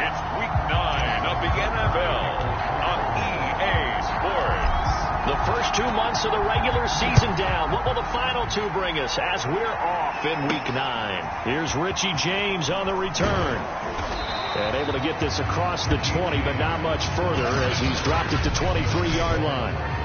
It's Week 9 of the NFL on EA Sports. The first 2 months of the regular season down. What will the final 2 bring us as we're off in Week 9? Here's Richie James on the return. And able to get this across the 20, but not much further as he's dropped it to 23-yard line.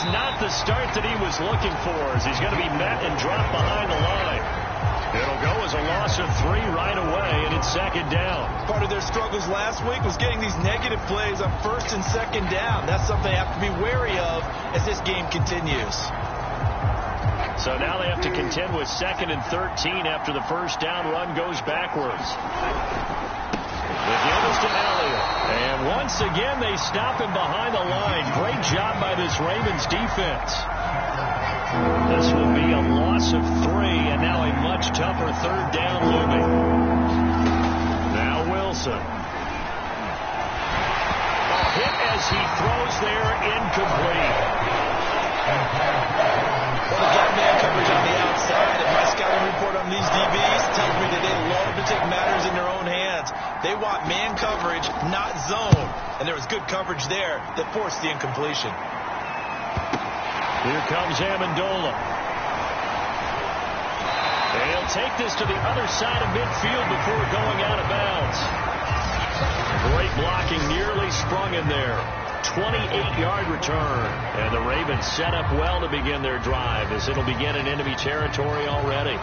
Not the start that he was looking for as he's going to be met and dropped behind the line. It'll go as a loss of 3 right away, and it's second down. Part of their struggles last week was getting these negative plays on first and second down. That's something they have to be wary of as this game continues. So now they have to contend with 2nd and 13 after the first down run goes backwards. Again, it's to Elliott. And once again, they stop him behind the line. Great job by this Ravens defense. This will be a loss of 3, and now a much tougher third down looming. Now Wilson. A hit as he throws there, incomplete. Well, they got man coverage on the outside, and my scouting report on these DBs tells me that they love to take matters in their own hands. They want man coverage, not zone. And there was good coverage there that forced the incompletion. Here comes Amendola. They'll take this to the other side of midfield before going out of bounds. Great blocking, nearly sprung in there. 28-yard return. And the Ravens set up well to begin their drive as it'll begin in enemy territory already.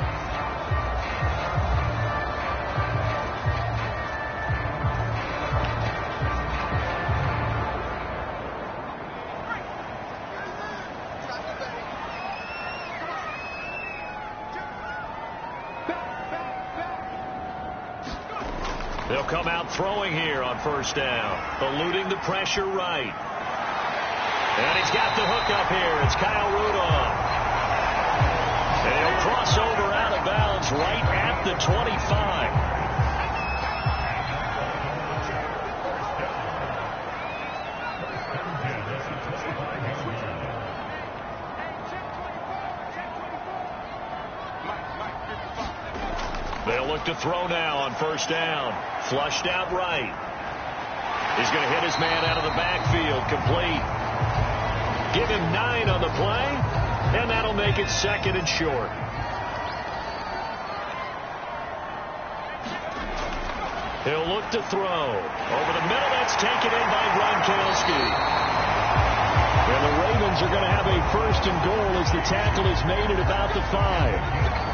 They'll come out throwing here on first down, eluding the pressure right. And he's got the hook up here. It's Kyle Rudolph. And he'll cross over out of bounds right at the 25. They'll look to throw now on first down. Flushed out right. He's going to hit his man out of the backfield. Complete. Give him 9 on the play, and that'll make it 2nd and short. He'll look to throw. Over the middle, that's taken in by Gronkowski. And the Ravens are going to have a 1st and goal as the tackle is made at about the 5.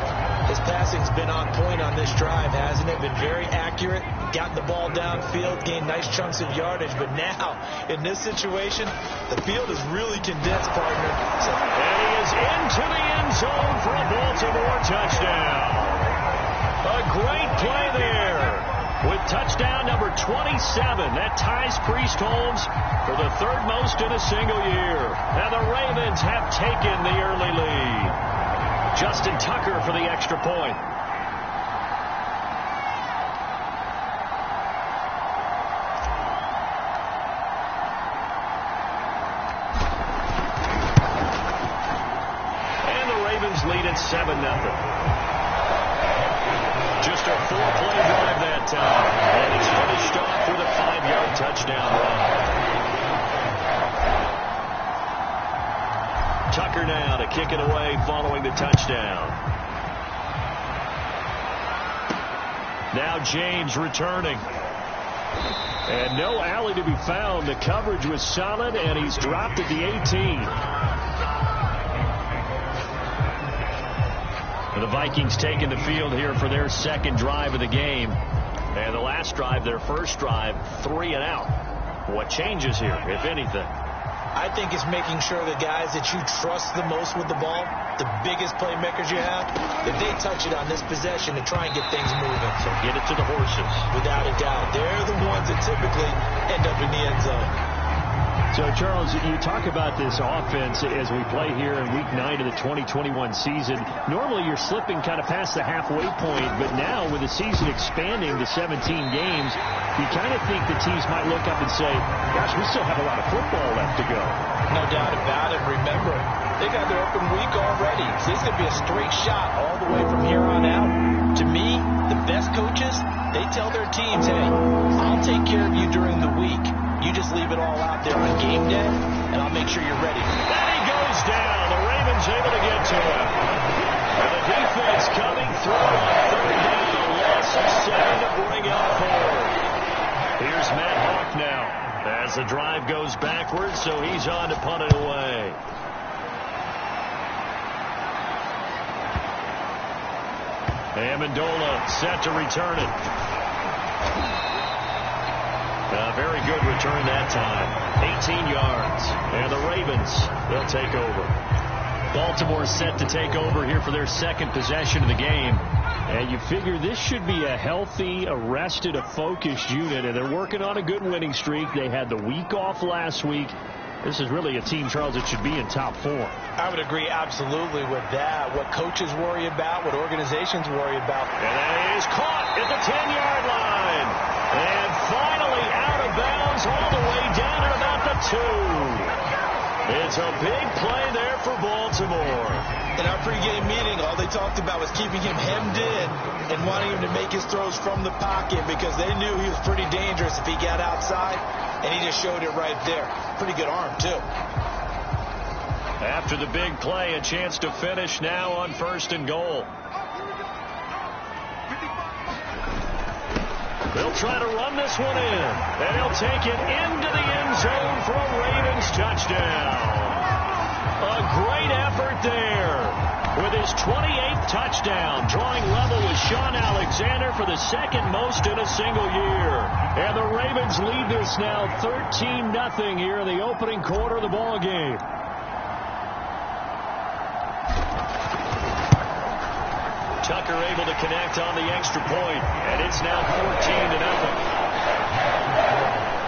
His passing's been on point on this drive, hasn't it? Been very accurate, gotten the ball downfield, gained nice chunks of yardage. But now, in this situation, the field is really condensed, partner. And he is into the end zone for a Baltimore touchdown. A great play there with touchdown number 27. That ties Priest Holmes for the 3rd most in a single year. And the Ravens have taken the early lead. Justin Tucker for the extra point. And the Ravens lead at 7-0. Just a 4-play drive that time. And it's finished off with a 5-yard touchdown run. Tucker now to kick it away following the touchdown. Now James returning. And no alley to be found. The coverage was solid, and he's dropped at the 18. The Vikings taking the field here for their 2nd drive of the game. And the last drive, their 1st drive, 3 and out. What changes here, if anything? I think it's making sure the guys that you trust the most with the ball, the biggest playmakers you have, that they touch it on this possession to try and get things moving. So get it to the horses. Without a doubt. They're the ones that typically end up in the end zone. So, Charles, you talk about this offense as we play here in Week 9 of the 2021 season. Normally, you're slipping kind of past the halfway point, but now with the season expanding to 17 games, you kind of think the teams might look up and say, gosh, we still have a lot of football left to go. No doubt about it. Remember, they got their open week already, so it's going to be a straight shot all the way from here on out. To me, the best coaches, they tell their teams, hey, I'll take care of you during the week. You just leave it all out there on game day, and I'll make sure you're ready. And he goes down. The Ravens able to get to him. And the defense coming through on third down. A loss of 7 to bring up forward. Here's Matt Hawk now as the drive goes backwards, so he's on to punt it away. Amendola set to return it. Very good return that time. 18 yards. And the Ravens, they'll take over. Baltimore set to take over here for their second possession of the game. And you figure this should be a healthy, a focused unit. And they're working on a good winning streak. They had the week off last week. This is really a team, Charles, that should be in top form. I would agree absolutely with that. What coaches worry about, what organizations worry about. And that is caught at the 10-yard line. And finally out of bounds all the way down at about the 2. It's a big play there for Baltimore. In our pregame meeting, all they talked about was keeping him hemmed in and wanting him to make his throws from the pocket because they knew he was pretty dangerous if he got outside, and he just showed it right there. Pretty good arm, too. After the big play, a chance to finish now on 1st and goal. They'll try to run this one in, and he'll take it into the end zone for a Ravens touchdown. A great effort there with his 28th touchdown, drawing level with Sean Alexander for the second most in a single year. And the Ravens lead this now 13-0 here in the opening quarter of the ball game. Tucker able to connect on the extra point, and it's now 14-0.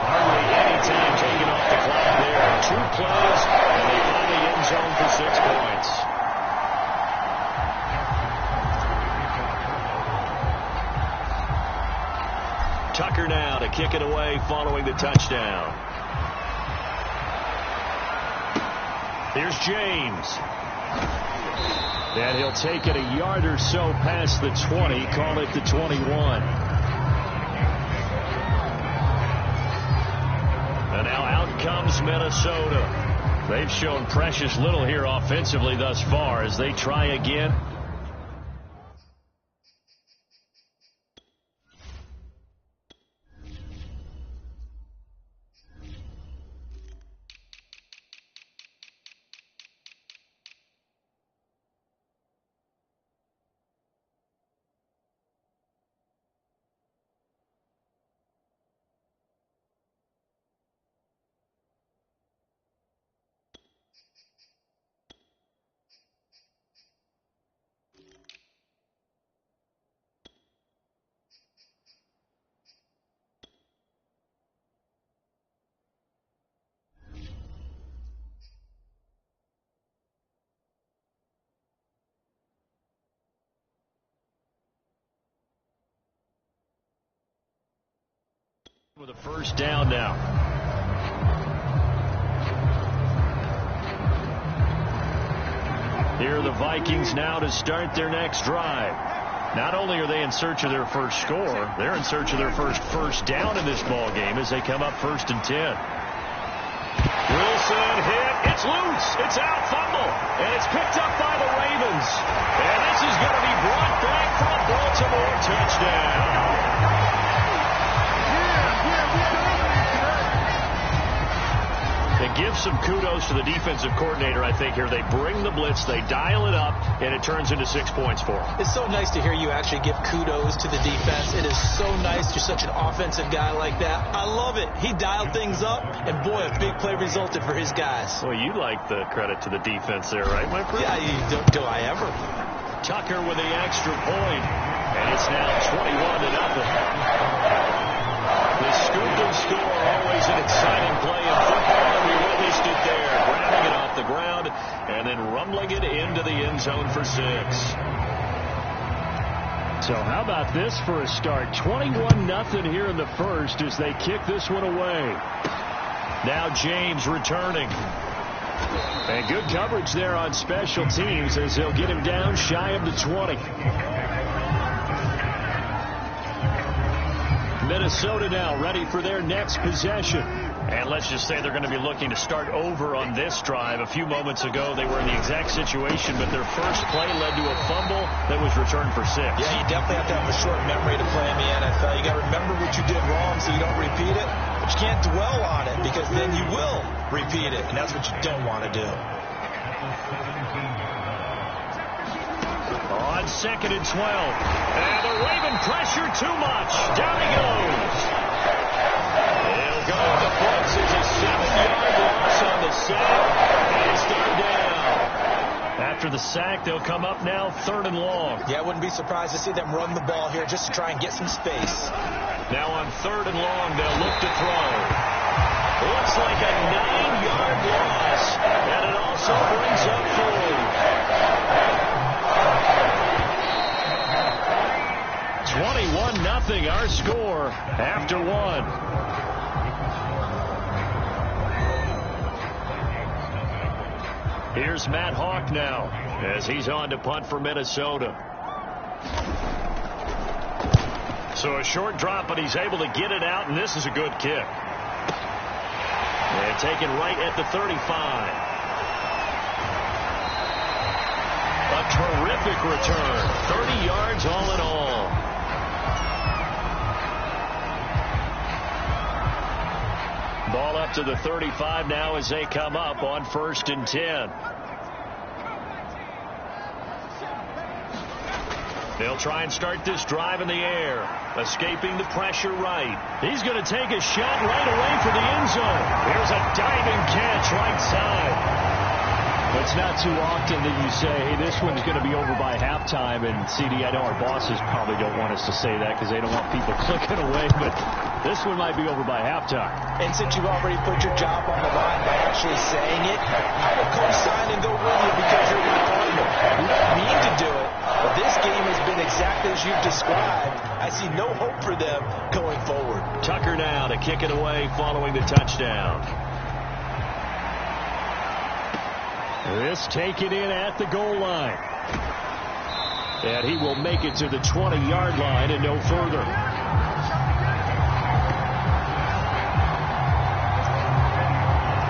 Hardly any time taken off the clock there. 2 plays, and they find the end zone for 6 points. Tucker now to kick it away following the touchdown. Here's James. And he'll take it a yard or so past the 20, call it the 21. And now out comes Minnesota. They've shown precious little here offensively thus far as they try again. With a first down now. Here are the Vikings now to start their next drive. Not only are they in search of their first score, they're in search of their first down in this ball game as they come up 1st and 10. Wilson hit. It's loose. It's out. Fumble. And it's picked up by the Ravens. And this is going to be brought back for a Baltimore touchdown. And give some kudos to the defensive coordinator, I think, here. They bring the blitz, they dial it up, and it turns into 6 points for them. It's so nice to hear you actually give kudos to the defense. It is so nice. You're such an offensive guy like that. I love it. He dialed things up, and boy, a big play resulted for his guys. Well, you like the credit to the defense there, right, my friend? Yeah, do I ever? Tucker with the extra point, and it's now 21-0. The scoop and score, always an exciting play in football, and we witnessed it there, grabbing it off the ground and then rumbling it into the end zone for 6. So how about this for a start? 21-0 here in the first as they kick this one away. Now James returning. And good coverage there on special teams as they'll get him down shy of the 20. Minnesota now ready for their next possession. And let's just say they're going to be looking to start over on this drive. A few moments ago, they were in the exact situation, but their first play led to a fumble that was returned for 6. Yeah, you definitely have to have a short memory to play in the NFL. You got to remember what you did wrong so you don't repeat it, but you can't dwell on it because then you will repeat it, and that's what you don't want to do. On 2nd and 12. And the Raven pressure too much. Down he goes. He'll go with the blitz. It's a 7-yard loss on the sack. And it's third down. After the sack, they'll come up now 3rd and long. Yeah, I wouldn't be surprised to see them run the ball here just to try and get some space. Now on 3rd and long, they'll look to throw. Looks like a 9-yard loss. And it also brings up 4. 21-0 our score after 1. Here's Matt Hawk now as he's on to punt for Minnesota. So a short drop, but he's able to get it out, and this is a good kick. And taken right at the 35. A terrific return. 30 yards all in all. Ball up to the 35 now as they come up on 1st and 10. They'll try and start this drive in the air. Escaping the pressure right. He's going to take a shot right away for the end zone. Here's a diving catch right side. It's not too often that you say, hey, this one's going to be over by halftime. And, CD, I know our bosses probably don't want us to say that because they don't want people clicking away. But this one might be over by halftime. And since you've already put your job on the line by actually saying it, I would co-sign and go with you because you're my partner. You don't mean to do it, but this game has been exactly as you've described. I see no hope for them going forward. Tucker now to kick it away following the touchdown. This taken in at the goal line. And he will make it to the 20-yard line and no further.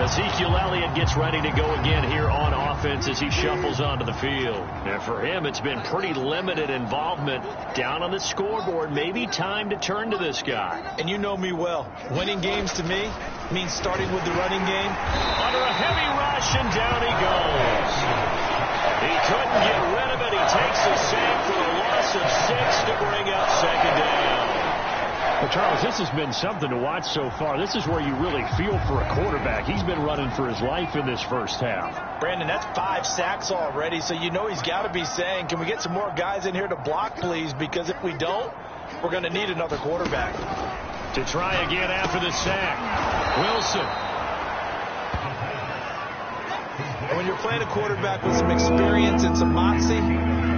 Ezekiel Elliott gets ready to go again here on offense as he shuffles onto the field. And for him, it's been pretty limited involvement down on the scoreboard. Maybe time to turn to this guy. And you know me well. Winning games to me means starting with the running game. Under a heavy rush, and down he goes. He couldn't get rid of it. He takes a sack for a loss of 6 to bring up 2nd down. Well, Charles, this has been something to watch so far. This is where you really feel for a quarterback. He's been running for his life in this first half. Brandon, that's 5 sacks already, so you know he's got to be saying, can we get some more guys in here to block, please? Because if we don't, we're going to need another quarterback. To try again after the sack, Wilson. And when you're playing a quarterback with some experience and some moxie,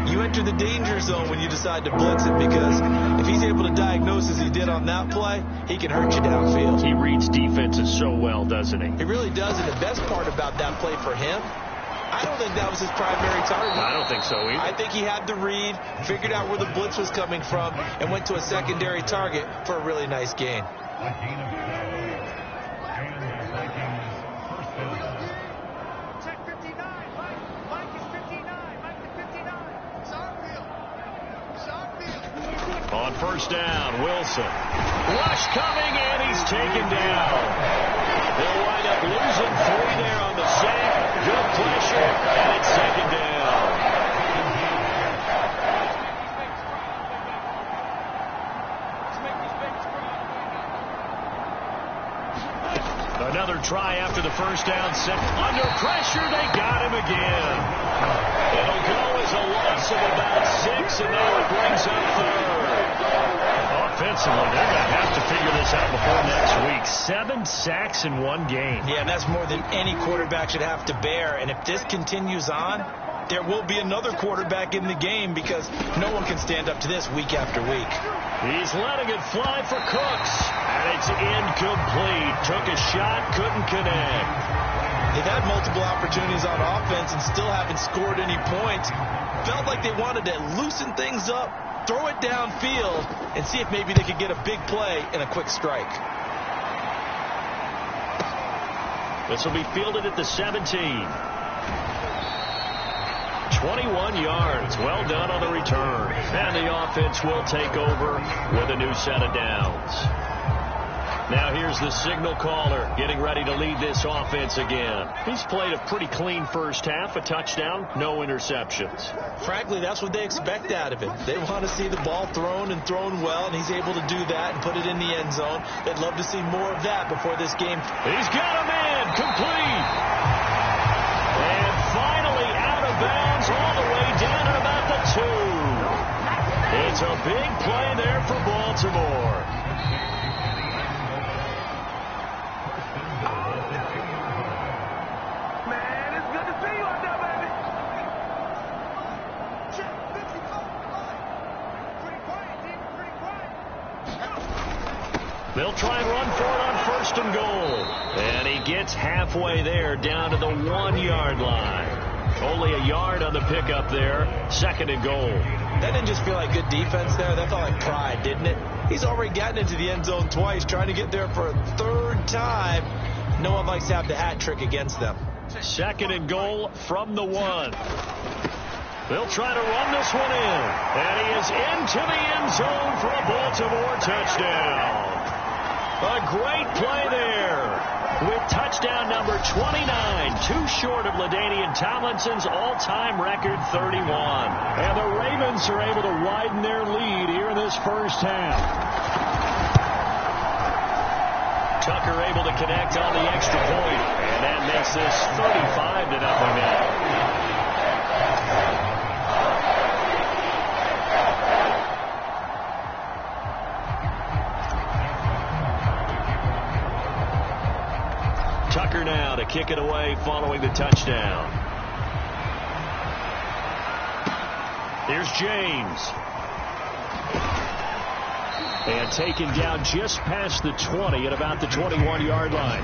you enter the danger zone when you decide to blitz it, because if he's able to diagnose as he did on that play, he can hurt you downfield. He reads defenses so well, doesn't he? He really does, and the best part about that play for him, I don't think that was his primary target. I don't think so either. I think he had the read, figured out where the blitz was coming from, and went to a secondary target for a really nice gain. On 1st down, Wilson. Rush coming, and he's taken down. They'll wind up losing the first down set. Under pressure, they got him again. It'll go as a loss of about 6, and now it brings up third. Offensively, they're going to have to figure this out before next week. 7 sacks in one game. Yeah, and that's more than any quarterback should have to bear. And if this continues on, there will be another quarterback in the game because no one can stand up to this week after week. He's letting it fly for Cooks, and it's incomplete. Took a shot, couldn't connect. They've had multiple opportunities on offense and still haven't scored any points. Felt like they wanted to loosen things up, throw it downfield, and see if maybe they could get a big play and a quick strike. This will be fielded at the 17. 21 yards. Well done on the return. And the offense will take over with a new set of downs. Now here's the signal caller getting ready to lead this offense again. He's played a pretty clean first half, a touchdown, no interceptions. Frankly, that's what they expect out of him. They want to see the ball thrown and thrown well, and he's able to do that and put it in the end zone. They'd love to see more of that before this game. He's got a man complete. And finally out of bounds all the way down at about the 2. It's a big play there for Baltimore. They'll try and run for it on 1st and goal. And he gets halfway there down to the 1-yard line. Only a yard on the pickup there. 2nd and goal. That didn't just feel like good defense there. That felt like pride, didn't it? He's already gotten into the end zone twice, trying to get there for a 3rd time. No one likes to have the hat trick against them. 2nd and goal from the 1. They'll try to run this one in. And he is into the end zone for a Baltimore touchdown. A great play there with touchdown number 29, too short of LaDainian Tomlinson's all-time record 31. And the Ravens are able to widen their lead here in this first half. Tucker able to connect on the extra point, and that makes this 35-0 now. Tucker now to kick it away following the touchdown. Here's James. And taken down just past the 20 at about the 21-yard line.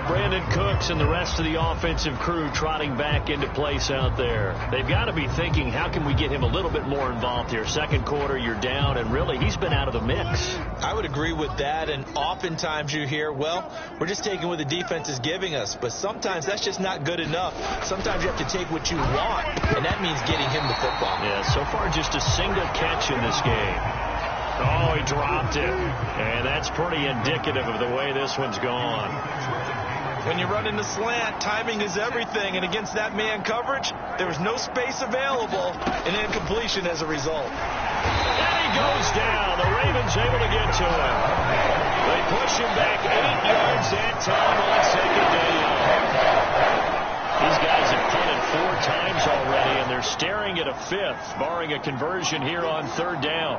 Brandon Cooks and the rest of the offensive crew trotting back into place out there. They've got to be thinking, how can we get him a little bit more involved here? 2nd quarter, you're down, and really, he's been out of the mix. I would agree with that, and oftentimes you hear, well, we're just taking what the defense is giving us, but sometimes that's just not good enough. Sometimes you have to take what you want, and that means getting him the football. Yeah, so far just a single catch in this game. Oh, he dropped it, and that's pretty indicative of the way this one's gone. When you run in the slant, timing is everything, and against that man coverage, there was no space available, and incompletion as a result. And he goes down. The Ravens able to get to him. They push him back 8 yards that time on 2nd down. These guys have punted 4 times already, and they're staring at a 5th, barring a conversion here on 3rd down.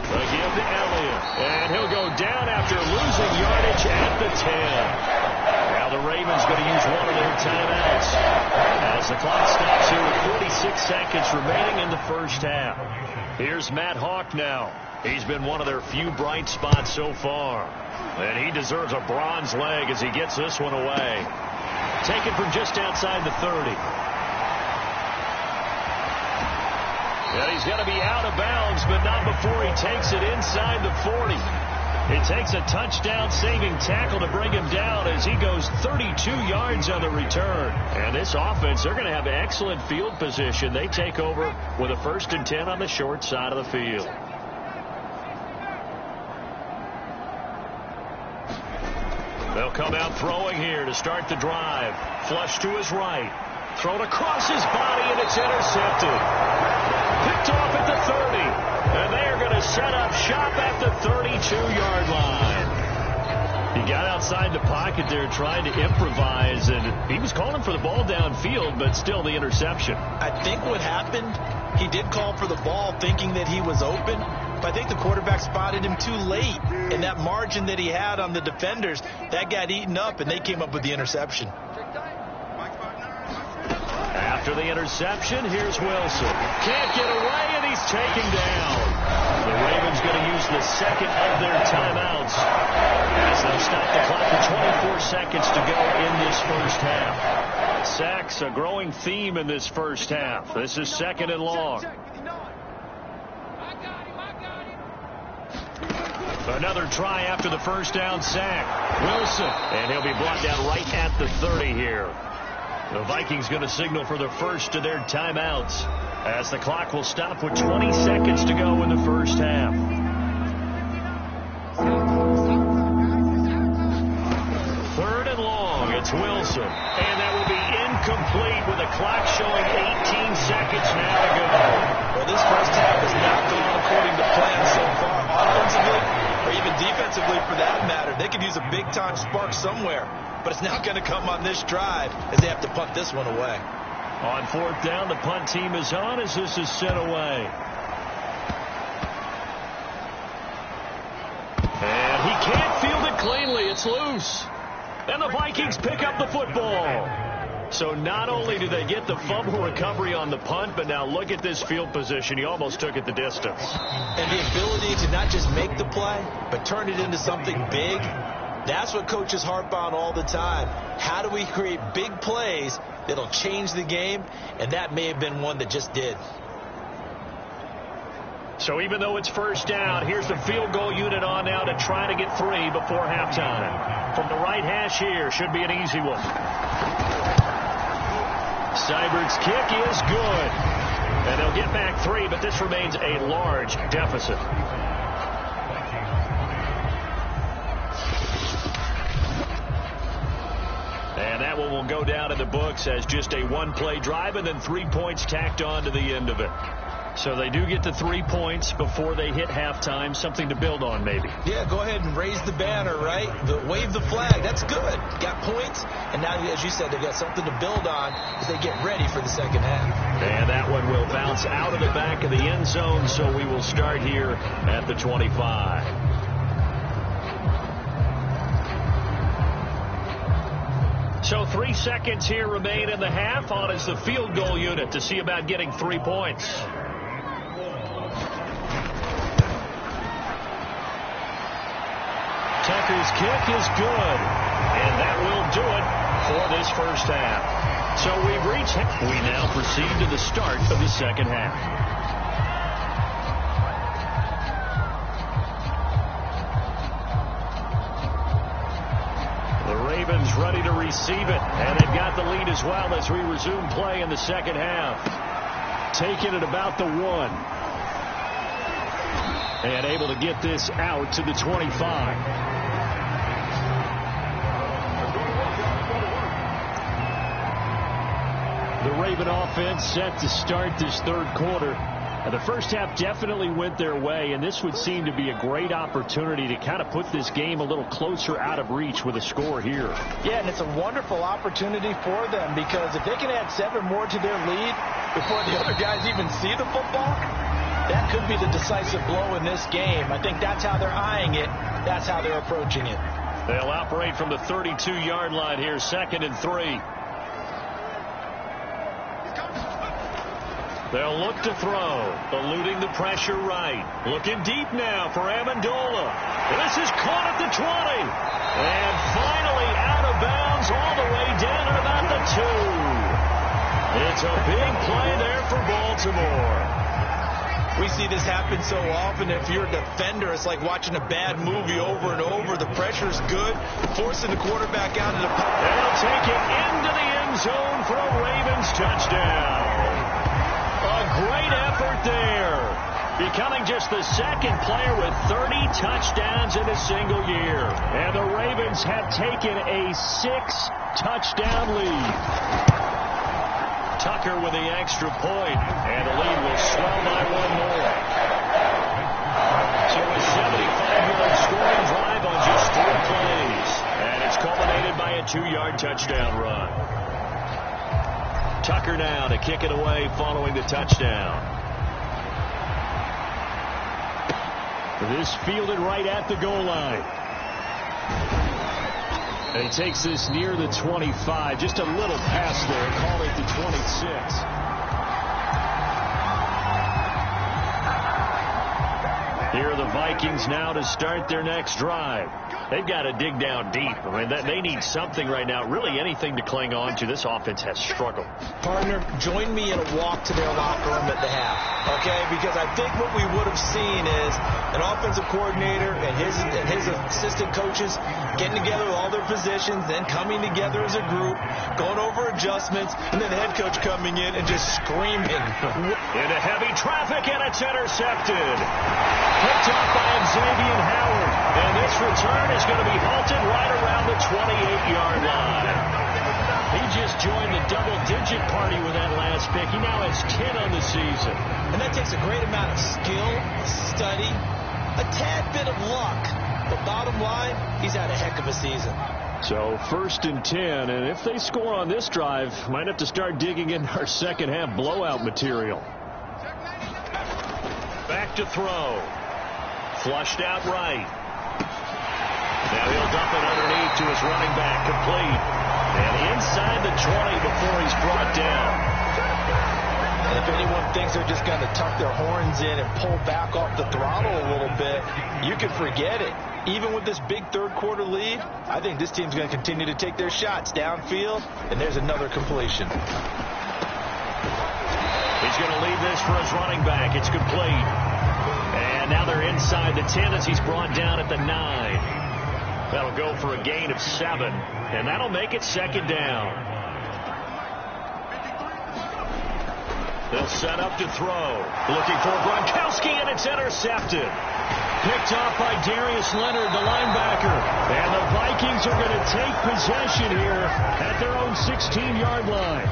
Again to Elliott, and he'll go down after losing yardage at the 10. Now the Ravens going to use one of their timeouts as the clock stops here with 46 seconds remaining in the first half. Here's Matt Hawk now. He's been one of their few bright spots so far, and he deserves a bronze leg as he gets this one away. Taken from just outside the 30. Yeah, he's got to be out of bounds, but not before he takes it inside the 40. It takes a touchdown-saving tackle to bring him down as he goes 32 yards on the return. And this offense, they're going to have excellent field position. They take over with a 1st and 10 on the short side of the field. They'll come out throwing here to start the drive. Flush to his right. Thrown across his body, and it's intercepted. Picked off at the 30. set up shop at the 32-yard line. He got outside the pocket there trying to improvise, and he was calling for the ball downfield, but still the interception. I think what happened, he did call for the ball thinking that he was open, but I think the quarterback spotted him too late, and that margin that he had on the defenders, that got eaten up, and they came up with the interception. After the interception, here's Wilson. Can't get away, and he's taken down. The Ravens going to use the second of their timeouts as they'll stop the clock with 24 seconds to go in this first half. Sacks, a growing theme in this first half. This is second and long. Another try after the first down sack. Wilson, and he'll be brought down right at the 30 here. The Vikings going to signal for the first of their timeouts as the clock will stop with 20 seconds to go in the first half. Third and long, it's Wilson. And that will be incomplete with the clock showing 18 seconds now to go. Well, this first half has not gone according to plan so far, offensively or even defensively for that matter. They could use a big-time spark somewhere, but it's not going to come on this drive as they have to punt this one away. On fourth down, the punt team is on as this is sent away. And he can't field it cleanly. It's loose. And the Vikings pick up the football. So not only do they get the fumble recovery on the punt, but now look at this field position. He almost took it the distance. And the ability to not just make the play, but turn it into something big. That's what coaches harp on all the time. How do we create big plays that'll change the game? And that may have been one that just did. So even though it's first down, here's the field goal unit on now to try to get 3 before halftime. From the right hash here, should be an easy one. Seibert's kick is good. And they'll get back 3, but this remains a large deficit. And that one will go down in the books as just a one-play drive and then 3 points tacked on to the end of it. So they do get the 3 points before they hit halftime, something to build on maybe. Yeah, go ahead and raise the banner, right? Wave the flag. That's good. Got points, and now, as you said, they've got something to build on as they get ready for the second half. And that one will bounce out of the back of the end zone, so we will start here at the 25. So 3 seconds here remain in the half. On is the field goal unit to see about getting 3 points. Tucker's kick is good. And that will do it for this first half. So we now proceed to the start of the second half. The Ravens ready to receive it, and they've got the lead as well as we resume play in the second half. Taking it about the 1. And able to get this out to the 25. The Raven offense set to start this third quarter. The first half definitely went their way, and this would seem to be a great opportunity to kind of put this game a little closer out of reach with a score here. Yeah, and it's a wonderful opportunity for them because if they can add 7 more to their lead before the other guys even see the football, that could be the decisive blow in this game. I think that's how they're eyeing it. That's how they're approaching it. They'll operate from the 32-yard line here, 2nd and 3. They'll look to throw, eluding the pressure right. Looking deep now for Amendola. This is caught at the 20. And finally out of bounds all the way down at about the 2. It's a big play there for Baltimore. We see this happen so often. If you're a defender, it's like watching a bad movie over and over. The pressure's good, forcing the quarterback out of the pocket. They'll take it into the end zone for a Ravens touchdown. A great effort there. Becoming just the second player with 30 touchdowns in a single year. And the Ravens have taken a 6-touchdown lead. Tucker with the extra point, and the lead will swell by 1 more. 2-yard touchdown run. Tucker now to kick it away following the touchdown. This fielded right at the goal line. And he takes this near the 25. Just a little pass there. Call it the 26. Here are the Vikings now to start their next drive. They've got to dig down deep. I mean, they need something right now, really anything to cling on to. This offense has struggled. Partner, join me in a walk to their locker room at the half, okay? Because I think what we would have seen is an offensive coordinator and his assistant coaches getting together with all their positions, then coming together as a group, going over adjustments, and then the head coach coming in and just screaming. Into heavy traffic, and it's intercepted. Picked up by Xavier Howard. And this return is going to be halted right around the 28-yard line. He just joined the double-digit party with that last pick. He now has 10 on the season. And that takes a great amount of skill, study, a tad bit of luck. But bottom line, he's had a heck of a season. So 1st and 10, and if they score on this drive, might have to start digging in our second-half blowout material. Back to throw. Flushed out right. Now he'll dump it underneath to his running back, complete. And inside the 20 before he's brought down. And if anyone thinks they're just going to tuck their horns in and pull back off the throttle a little bit, you can forget it. Even with this big third-quarter lead, I think this team's going to continue to take their shots downfield, and there's another completion. He's going to leave this for his running back. It's complete. And now they're inside the 10 as he's brought down at the 9. That'll go for a gain of 7, and that'll make it 2nd down. They'll set up to throw. Looking for Gronkowski, and it's intercepted. Picked off by Darius Leonard, the linebacker. And the Vikings are going to take possession here at their own 16-yard line.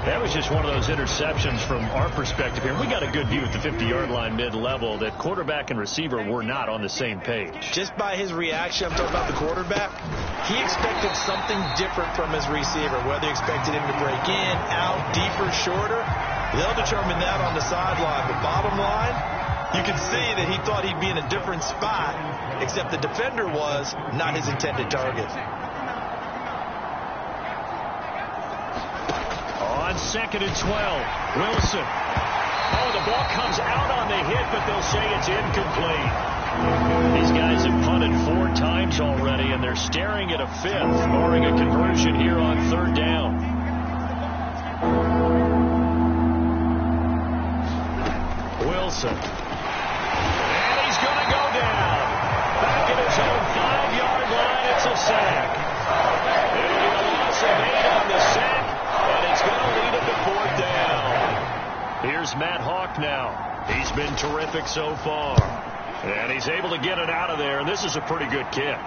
That was just one of those interceptions from our perspective here. We got a good view at the 50-yard line mid-level that quarterback and receiver were not on the same page. Just by his reaction, I'm talking about the quarterback, he expected something different from his receiver, whether he expected him to break in, out, deeper, shorter. They'll determine that on the sideline. But bottom line, you can see that he thought he'd be in a different spot, except the defender was not his intended target. On 2nd and 12, Wilson. Oh, the ball comes out on the hit, but they'll say it's incomplete. These guys have punted 4 times already, and they're staring at a 5th, barring a conversion here on 3rd down. Wilson. And he's going to go down. Back at his own 5-yard line, it's a sack. It'll be a loss of 8 on the sack. And it's going to lead him to 4th down. Here's Matt Hawk now. He's been terrific so far. And he's able to get it out of there. And this is a pretty good kick.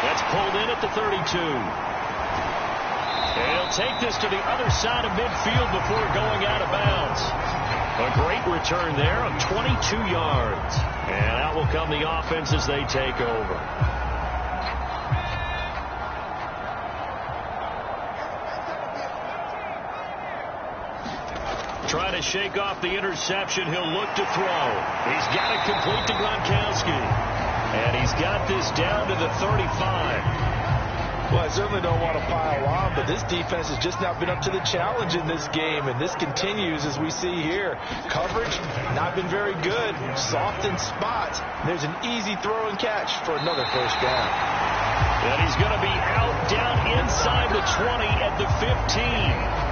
That's pulled in at the 32. And he'll take this to the other side of midfield before going out of bounds. A great return there of 22 yards. And out will come the offense as they take over. Trying to shake off the interception. He'll look to throw. He's got it complete to Gronkowski. And he's got this down to the 35. Well, I certainly don't want to pile on, but this defense has just not been up to the challenge in this game, and this continues as we see here. Coverage, not been very good. Soft in spots. There's an easy throw and catch for another 1st down. And he's going to be out down inside the 20 at the 15.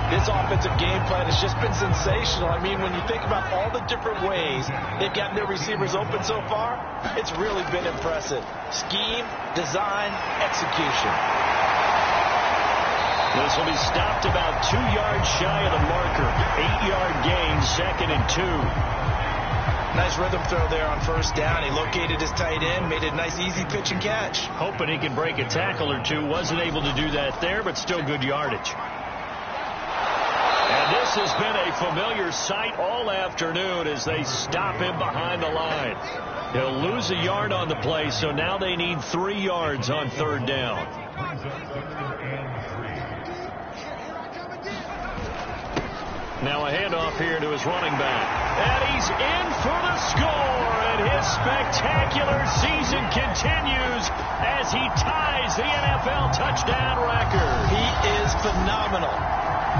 This offensive game plan has just been sensational. I mean, when you think about all the different ways they've gotten their receivers open so far, it's really been impressive. Scheme, design, execution. This will be stopped about 2 yards shy of the marker. 8-yard gain, 2nd and 2. Nice rhythm throw there on 1st down. He located his tight end, made a nice easy pitch and catch. Hoping he could break a tackle or two. Wasn't able to do that there, but still good yardage. And this This has been a familiar sight all afternoon as they stop him behind the line. He'll lose a yard on the play, so now they need 3 yards on 3rd down. Now a handoff here to his running back. And he's in for the score. And his spectacular season continues as he ties the NFL touchdown record. He is phenomenal.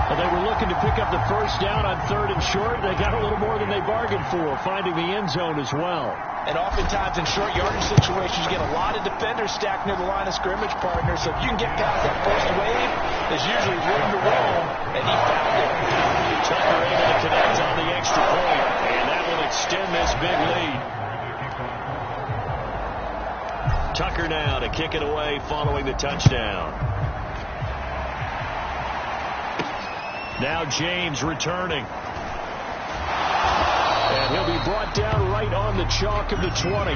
Well, they were looking to pick up the 1st down on 3rd and short. They got a little more than they bargained for, finding the end zone as well. And oftentimes in short yardage situations, you get a lot of defenders stacked near the line of scrimmage partners. So if you can get past that first wave, there's usually room to roam, and he found it. Tucker able to connect on the extra point, and that will extend this big lead. Tucker now to kick it away following the touchdown. Now James returning. And he'll be brought down right on the chalk of the 20.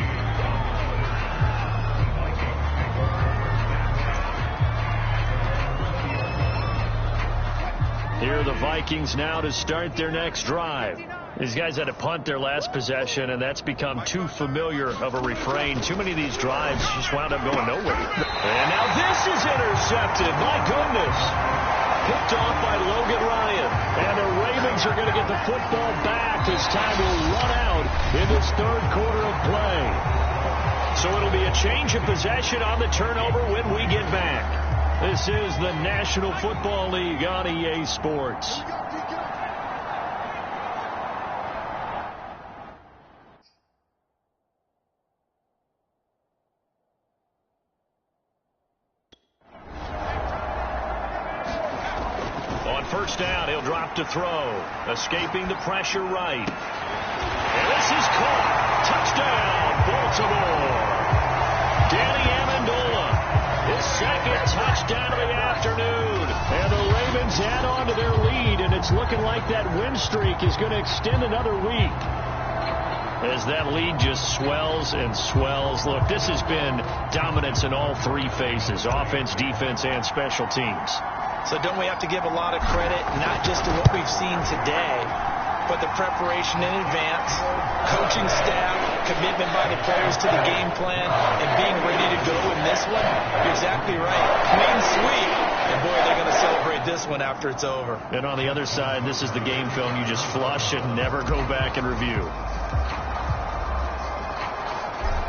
Here are the Vikings now to start their next drive. These guys had to punt their last possession, and that's become too familiar of a refrain. Too many of these drives just wound up going nowhere. And now this is intercepted. My goodness. Picked off by Logan Ryan. And the Ravens are going to get the football back as time will run out in this 3rd quarter of play. So it'll be a change of possession on the turnover when we get back. This is the National Football League on EA Sports. On 1st down, he'll drop to throw. Escaping the pressure right. And this is caught. Touchdown, Baltimore. Danny Amendola. His 2nd touchdown of the afternoon. And the Ravens add on to their lead, and it's looking like that win streak is going to extend another week. As that lead just swells and swells. Look, this has been dominance in all 3 phases, offense, defense, and special teams. So don't we have to give a lot of credit, not just to what we've seen today, but the preparation in advance, coaching staff, commitment by the players to the game plan, and being ready to go in this one? You're exactly right. Clean sweep. And boy, they're going to celebrate this one after it's over. And on the other side, this is the game film you just flush and never go back and review.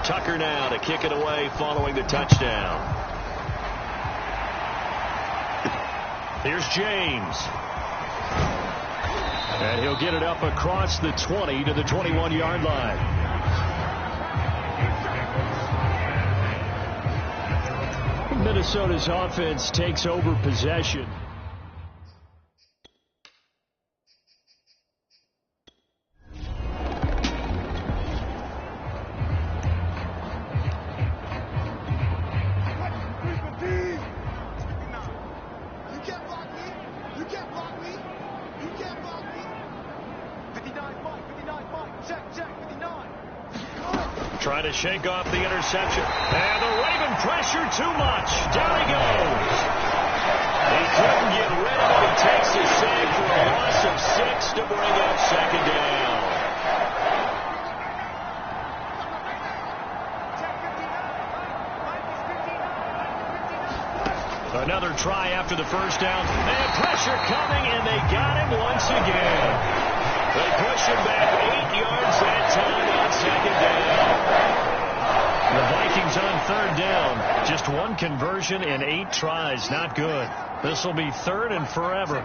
Tucker now to kick it away following the touchdown. Here's James. And he'll get it up across the 20 to the 21-yard line. Minnesota's offense takes over possession. Trying to shake off the interception. And the Raven pressure too much. Down he goes. He couldn't get rid of it. He takes the save for a loss of 6 to bring up 2nd down. Another try after the 1st down. And pressure coming, and they got him once again. They push him back 8 yards that time on 2nd down. The Vikings on 3rd down. Just 1 conversion in 8 tries. Not good. This will be 3rd and forever.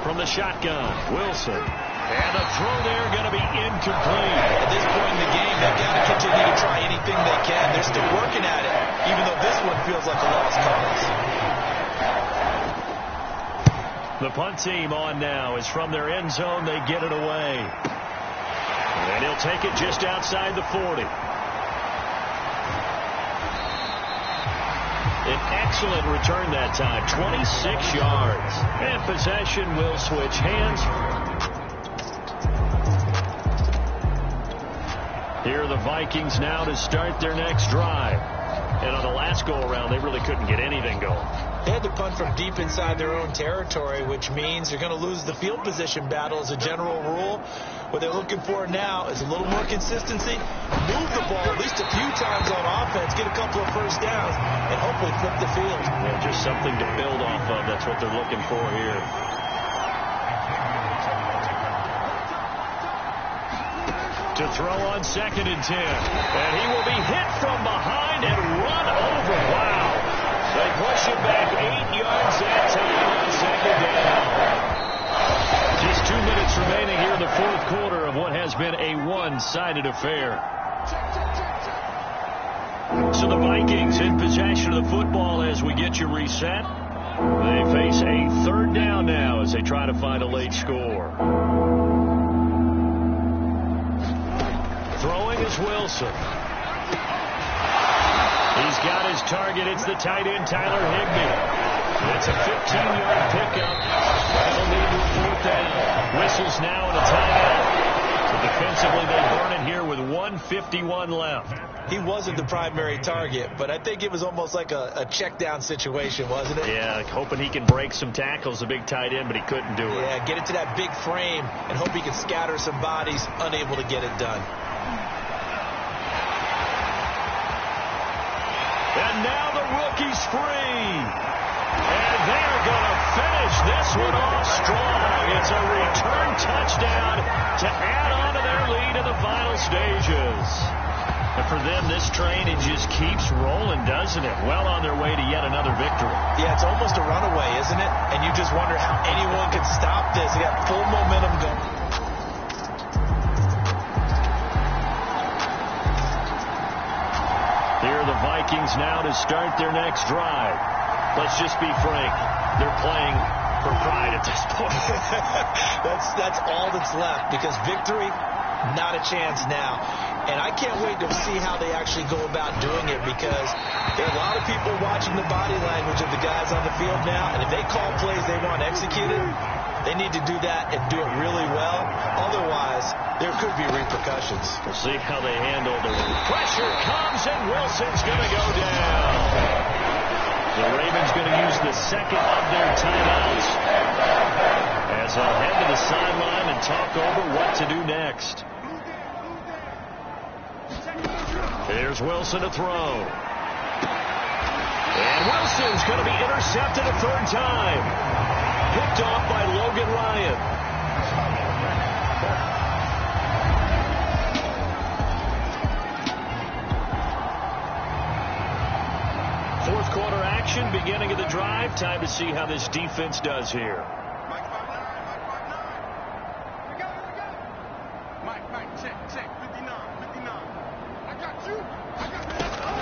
From the shotgun, Wilson. And the throw there going to be incomplete. At this point in the game, they've got to continue to try anything they can. They're still working at it, even though this one feels like a lost cause. The punt team on now is from their end zone. They get it away. And he'll take it just outside the 40. An excellent return that time. 26 yards. And possession will switch hands. Here are the Vikings now to start their next drive. And on the last go-around, they really couldn't get anything going. They had to punt from deep inside their own territory, which means they're going to lose the field position battle as a general rule. What they're looking for now is a little more consistency, move the ball at least a few times on offense, get a couple of first downs, and hopefully flip the field. Yeah, just something to build off of. That's what they're looking for here. To throw on 2nd and 10. And he will be hit from behind and run over. Wow. They push him back 8 yards that time on 2nd down. Just 2 minutes remaining here in the 4th quarter of what has been a one-sided affair. So the Vikings in possession of the football as we get you reset. They face a 3rd down now as they try to find a late score. Throwing is Wilson. He's got his target. It's the tight end, Tyler Higbee. It's a 15-yard pickup. That'll lead to a 4th down. Whistles now and a timeout. So defensively, they burn it here with 1:51 left. He wasn't the primary target, but I think it was almost like a check down situation, wasn't it? Yeah, hoping he can break some tackles, the big tight end, but he couldn't do it. Yeah, get it to that big frame and hope he can scatter some bodies, unable to get it done. And now the rookie's free. And they're going to finish this one off strong. It's a return touchdown to add on to their lead in the final stages. And for them, this train, it just keeps rolling, doesn't it? Well on their way to yet another victory. Yeah, it's almost a runaway, isn't it? And you just wonder how anyone could stop this. They got full momentum going. Here are the Vikings now to start their next drive. Let's just be frank. They're playing for pride at this point. That's all that's left, because victory, not a chance now. And I can't wait to see how they actually go about doing it, because there are a lot of people watching the body language of the guys on the field now, and if they call plays they want executed, they need to do that and do it really well. Otherwise, there could be repercussions. We'll see how they handle the pressure comes, and Wilson's going to go down. The Ravens going to use the second of their timeouts as they'll head to the sideline and talk over what to do next. Here's Wilson to throw. And Wilson's going to be intercepted a 3rd time. Picked off by Logan Ryan. Fourth quarter action, beginning of the drive. Time to see how this defense does here.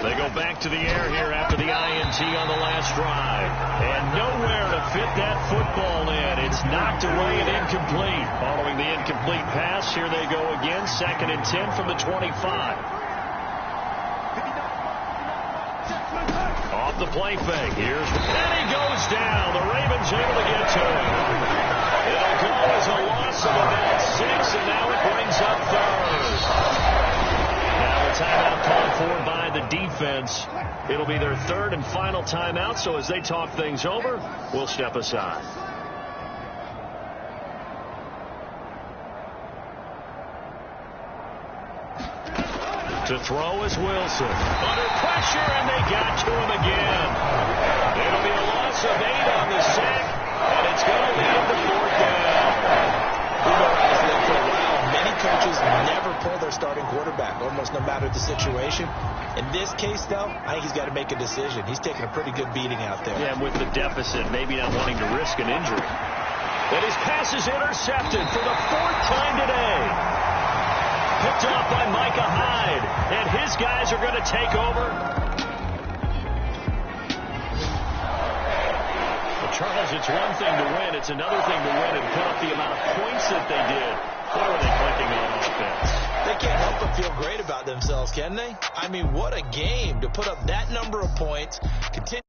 They go back to the air here after the INT on the last drive. And nowhere to fit that football in. It's knocked away and incomplete. Following the incomplete pass, here they go again. 2nd and 10 from the 25. Off the play fake. And he goes down. The Ravens able to get to him. It'll go as a loss of about 6, and now it brings up 3rd. Now a timeout called for by the defense. It'll be their 3rd and final timeout, so as they talk things over, we'll step aside. To throw is Wilson. Under pressure, and they got to him again. It'll be a loss of 8 on the sack, and it's going to lead to 4th down. We've been watching them for a while. Many coaches never pull their starting quarterback, almost no matter the situation. In this case, though, I think he's got to make a decision. He's taking a pretty good beating out there. Yeah, with the deficit, maybe not wanting to risk an injury. And his pass is intercepted for the 4th time today. Picked off by Micah Hyde, and his guys are going to take over. Well, Charles, it's one thing to win. It's another thing to win and put up the amount of points that they did. Boy, were they clicking on offense. They can't help but feel great about themselves, can they? I mean, what a game to put up that number of points. Continue.